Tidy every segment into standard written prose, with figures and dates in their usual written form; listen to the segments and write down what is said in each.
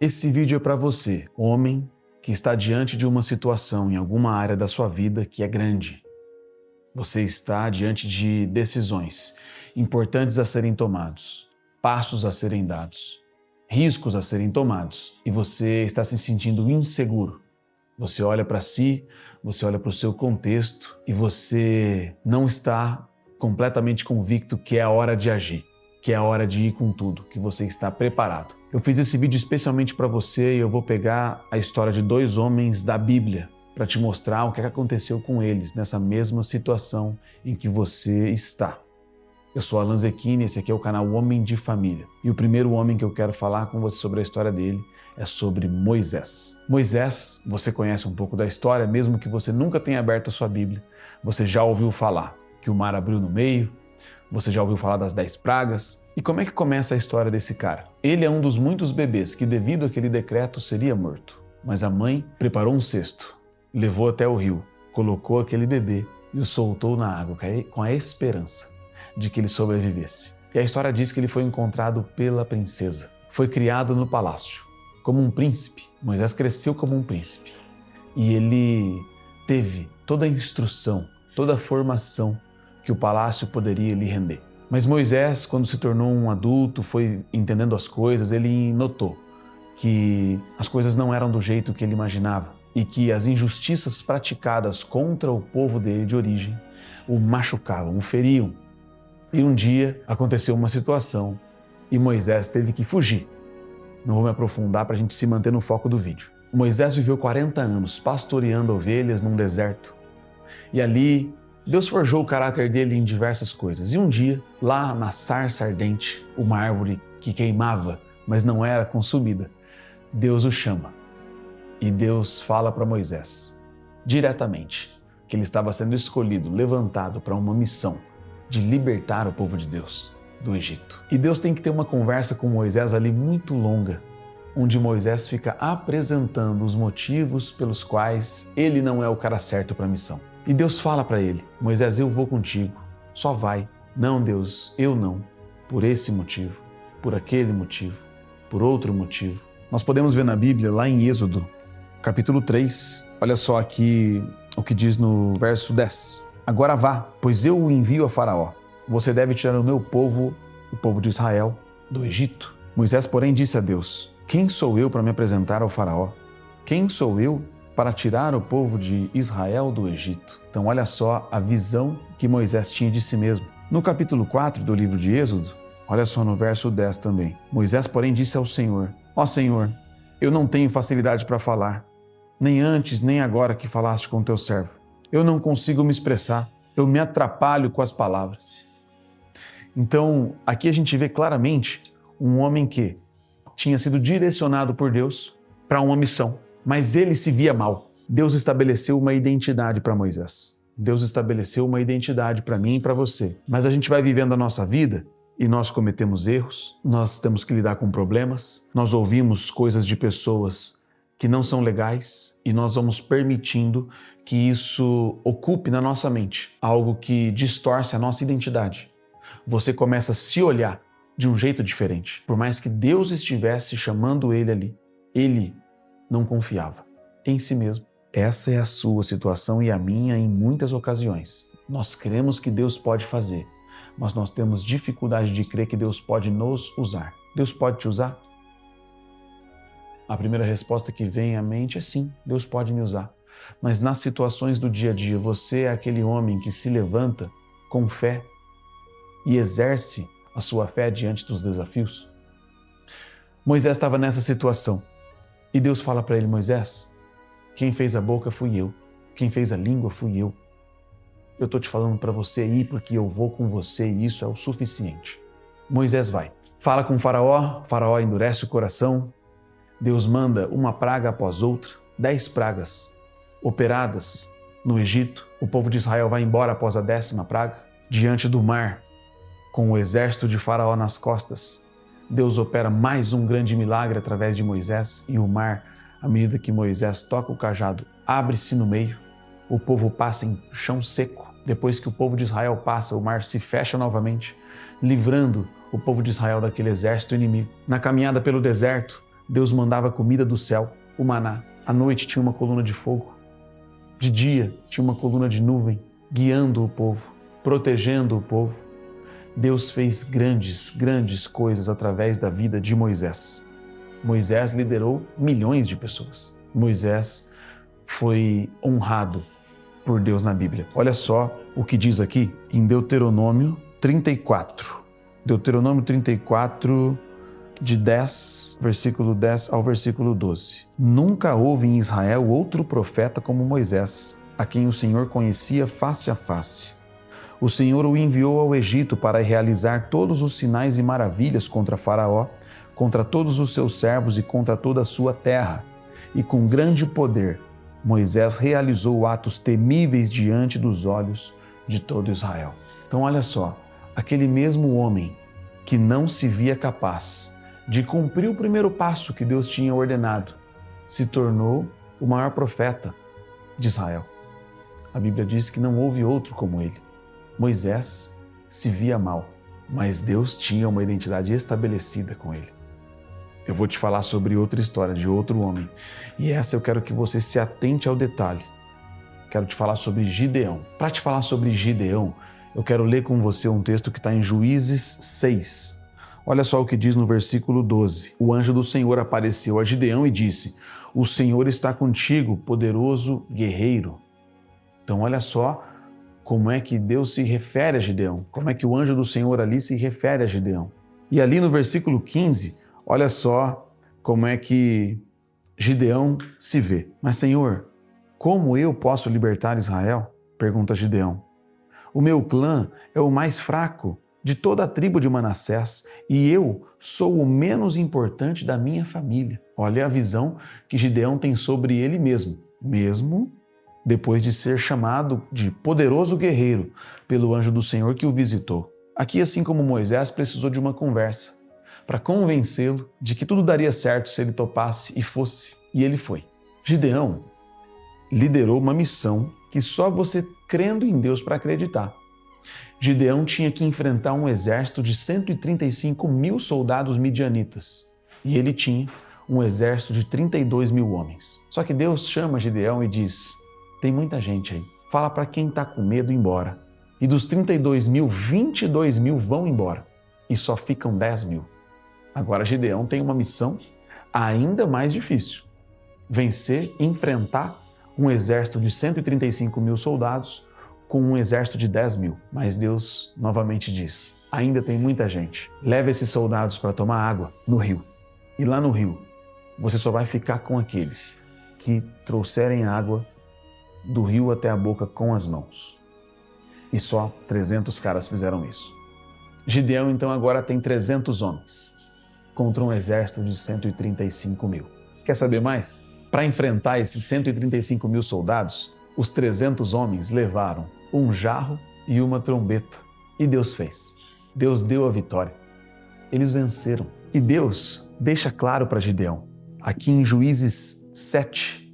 Esse vídeo é para você, homem, que está diante de uma situação em alguma área da sua vida que é grande. Você está diante de decisões importantes a serem tomados, passos a serem dados, riscos a serem tomados e você está se sentindo inseguro. Você olha para si, você olha para o seu contexto e você não está completamente convicto que é a hora de agir, que é a hora de ir com tudo, que você está preparado. Eu fiz esse vídeo especialmente para você e eu vou pegar a história de dois homens da Bíblia para te mostrar o que aconteceu com eles nessa mesma situação em que você está. Eu sou Alan Zecchini, esse aqui é o canal Homem de Família. E o primeiro homem que eu quero falar com você sobre a história dele é sobre Moisés. Moisés, você conhece um pouco da história, mesmo que você nunca tenha aberto a sua Bíblia. Você já ouviu falar que o mar abriu no meio, você já ouviu falar das 10 pragas. E como é que começa a história desse cara? Ele é um dos muitos bebês que, devido àquele decreto, seria morto. Mas a mãe preparou um cesto, levou até o rio, colocou aquele bebê e o soltou na água com a esperança de que ele sobrevivesse. E a história diz que ele foi encontrado pela princesa. Foi criado no palácio, como um príncipe. Moisés cresceu como um príncipe. E ele teve toda a instrução, toda a formação que o palácio poderia lhe render. Mas Moisés, quando se tornou um adulto, foi entendendo as coisas, ele notou que as coisas não eram do jeito que ele imaginava e que as injustiças praticadas contra o povo dele de origem o machucavam, o feriam. E um dia aconteceu uma situação e Moisés teve que fugir. Não vou me aprofundar para a gente se manter no foco do vídeo. Moisés viveu 40 anos pastoreando ovelhas num deserto. E ali Deus forjou o caráter dele em diversas coisas. E um dia, lá na sarça ardente, uma árvore que queimava, mas não era consumida, Deus o chama. E Deus fala para Moisés, diretamente, que ele estava sendo escolhido, levantado para uma missão de libertar o povo de Deus do Egito. E Deus tem que ter uma conversa com Moisés ali muito longa, onde Moisés fica apresentando os motivos pelos quais ele não é o cara certo para a missão. E Deus fala para ele, Moisés, eu vou contigo, só vai. Não, Deus, eu não. Por esse motivo, por aquele motivo, por outro motivo. Nós podemos ver na Bíblia, lá em Êxodo, capítulo 3, olha só aqui o que diz no verso 10. Agora vá, pois eu o envio a Faraó. Você deve tirar o meu povo, o povo de Israel, do Egito. Moisés, porém, disse a Deus, quem sou eu para me apresentar ao Faraó? Quem sou eu para tirar o povo de Israel do Egito? Então olha só a visão que Moisés tinha de si mesmo. No capítulo 4 do livro de Êxodo, olha só no verso 10 também. Moisés, porém, disse ao Senhor, ó Senhor, eu não tenho facilidade para falar, nem antes nem agora que falaste com teu servo. Eu não consigo me expressar, eu me atrapalho com as palavras. Então, aqui a gente vê claramente um homem que tinha sido direcionado por Deus para uma missão, mas ele se via mal. Deus estabeleceu uma identidade para Moisés. Deus estabeleceu uma identidade para mim e para você. Mas a gente vai vivendo a nossa vida e nós cometemos erros, nós temos que lidar com problemas, nós ouvimos coisas de pessoas que não são legais e nós vamos permitindo que isso ocupe na nossa mente algo que distorce a nossa identidade. Você começa a se olhar de um jeito diferente. Por mais que Deus estivesse chamando ele ali, ele não confiava em si mesmo. Essa é a sua situação e a minha em muitas ocasiões. Nós cremos que Deus pode fazer, mas nós temos dificuldade de crer que Deus pode nos usar. Deus pode te usar? A primeira resposta que vem à mente é sim, Deus pode me usar. Mas nas situações do dia a dia, você é aquele homem que se levanta com fé e exerce a sua fé diante dos desafios? Moisés estava nessa situação e Deus fala para ele, Moisés, quem fez a boca fui eu, quem fez a língua fui eu. Eu estou te falando para você ir porque eu vou com você e isso é o suficiente. Moisés vai, fala com o Faraó endurece o coração, Deus manda uma praga após outra, 10 pragas operadas no Egito. O povo de Israel vai embora após a 10ª praga. Diante do mar, com o exército de Faraó nas costas, Deus opera mais um grande milagre através de Moisés e o mar, à medida que Moisés toca o cajado, abre-se no meio. O povo passa em chão seco. Depois que o povo de Israel passa, o mar se fecha novamente, livrando o povo de Israel daquele exército inimigo. Na caminhada pelo deserto, Deus mandava comida do céu, o maná. À noite tinha uma coluna de fogo. De dia tinha uma coluna de nuvem, guiando o povo, protegendo o povo. Deus fez grandes coisas através da vida de Moisés. Moisés liderou milhões de pessoas. Moisés foi honrado por Deus na Bíblia. Olha só o que diz aqui em Deuteronômio 34. Deuteronômio 34, versículo 10 ao versículo 12. Nunca houve em Israel outro profeta como Moisés, a quem o Senhor conhecia face a face. O Senhor o enviou ao Egito para realizar todos os sinais e maravilhas contra Faraó, contra todos os seus servos e contra toda a sua terra. E com grande poder, Moisés realizou atos temíveis diante dos olhos de todo Israel. Então olha só, aquele mesmo homem que não se via capaz de cumprir o primeiro passo que Deus tinha ordenado, se tornou o maior profeta de Israel. A Bíblia diz que não houve outro como ele. Moisés se via mal, mas Deus tinha uma identidade estabelecida com ele. Eu vou te falar sobre outra história de outro homem, e essa eu quero que você se atente ao detalhe. Quero te falar sobre Gideão. Para te falar sobre Gideão, eu quero ler com você um texto que está em Juízes 6. Olha só o que diz no versículo 12. O anjo do Senhor apareceu a Gideão e disse: "O Senhor está contigo, poderoso guerreiro." Então olha só como é que Deus se refere a Gideão, como é que o anjo do Senhor ali se refere a Gideão. E ali no versículo 15, olha só como é que Gideão se vê. "Mas Senhor, como eu posso libertar Israel?" pergunta Gideão. "O meu clã é o mais fraco de toda a tribo de Manassés e eu sou o menos importante da minha família." Olha a visão que Gideão tem sobre ele mesmo depois de ser chamado de poderoso guerreiro pelo anjo do Senhor que o visitou. Aqui, assim como Moisés, precisou de uma conversa para convencê-lo de que tudo daria certo se ele topasse e fosse. E ele foi. Gideão liderou uma missão que só você crendo em Deus para acreditar. Gideão tinha que enfrentar um exército de 135 mil soldados midianitas. E ele tinha um exército de 32 mil homens. Só que Deus chama Gideão e diz: "Tem muita gente aí. Fala para quem está com medo ir embora. E dos 32 mil, 22 mil vão embora. E só ficam 10 mil. Agora Gideão tem uma missão ainda mais difícil. Vencer, enfrentar um exército de 135 mil soldados com um exército de 10 mil. Mas Deus novamente diz: ainda tem muita gente. Leve esses soldados para tomar água no rio. E lá no rio, você só vai ficar com aqueles que trouxerem água do rio até a boca com as mãos." E só 300 caras fizeram isso. Gideão então agora tem 300 homens contra um exército de 135 mil. Quer saber mais? Para enfrentar esses 135 mil soldados, os 300 homens levaram um jarro e uma trombeta. E Deus fez. Deus deu a vitória. Eles venceram. E Deus deixa claro para Gideão, aqui em Juízes 7,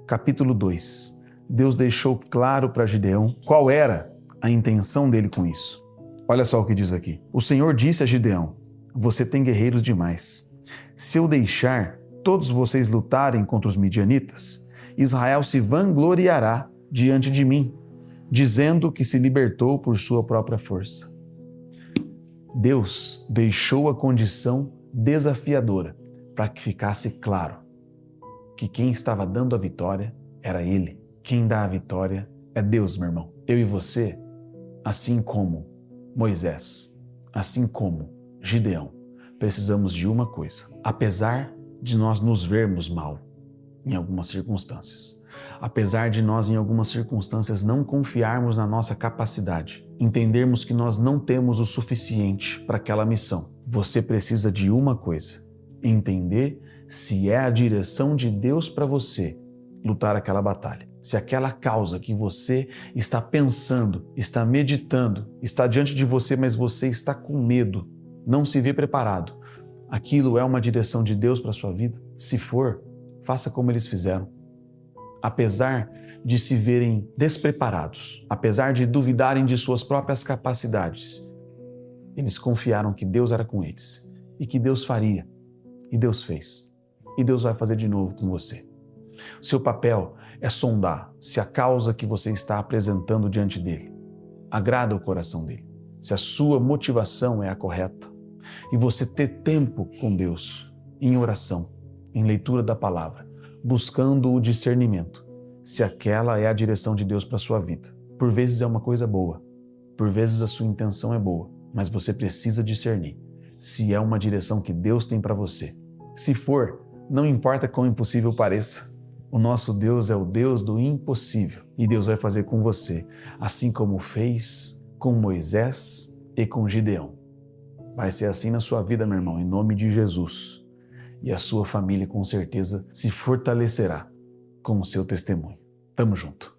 capítulo 2, Deus deixou claro para Gideão qual era a intenção dele com isso. Olha só o que diz aqui. "O Senhor disse a Gideão: você tem guerreiros demais. Se eu deixar todos vocês lutarem contra os midianitas, Israel se vangloriará diante de mim, dizendo que se libertou por sua própria força." Deus deixou a condição desafiadora para que ficasse claro que quem estava dando a vitória era Ele. Quem dá a vitória é Deus, meu irmão. Eu e você, assim como Moisés, assim como Gideão, precisamos de uma coisa. Apesar de nós nos vermos mal em algumas circunstâncias, apesar de nós em algumas circunstâncias não confiarmos na nossa capacidade, entendermos que nós não temos o suficiente para aquela missão, você precisa de uma coisa: entender se é a direção de Deus para você lutar aquela batalha. Se aquela causa que você está pensando, está meditando, está diante de você, mas você está com medo, não se vê preparado, aquilo é uma direção de Deus para a sua vida? Se for, faça como eles fizeram. Apesar de se verem despreparados, apesar de duvidarem de suas próprias capacidades, eles confiaram que Deus era com eles e que Deus faria. E Deus fez. e Deus vai fazer de novo com você. O seu papel é sondar se a causa que você está apresentando diante dele agrada o coração dele, se a sua motivação é a correta, e você ter tempo com Deus, em oração, em leitura da palavra, buscando o discernimento, se aquela é a direção de Deus para a sua vida. Por vezes é uma coisa boa, por vezes a sua intenção é boa, mas você precisa discernir se é uma direção que Deus tem para você. Se for, não importa quão impossível pareça, o nosso Deus é o Deus do impossível e Deus vai fazer com você, assim como fez com Moisés e com Gideão. Vai ser assim na sua vida, meu irmão, em nome de Jesus. E a sua família com certeza se fortalecerá com o seu testemunho. Tamo junto.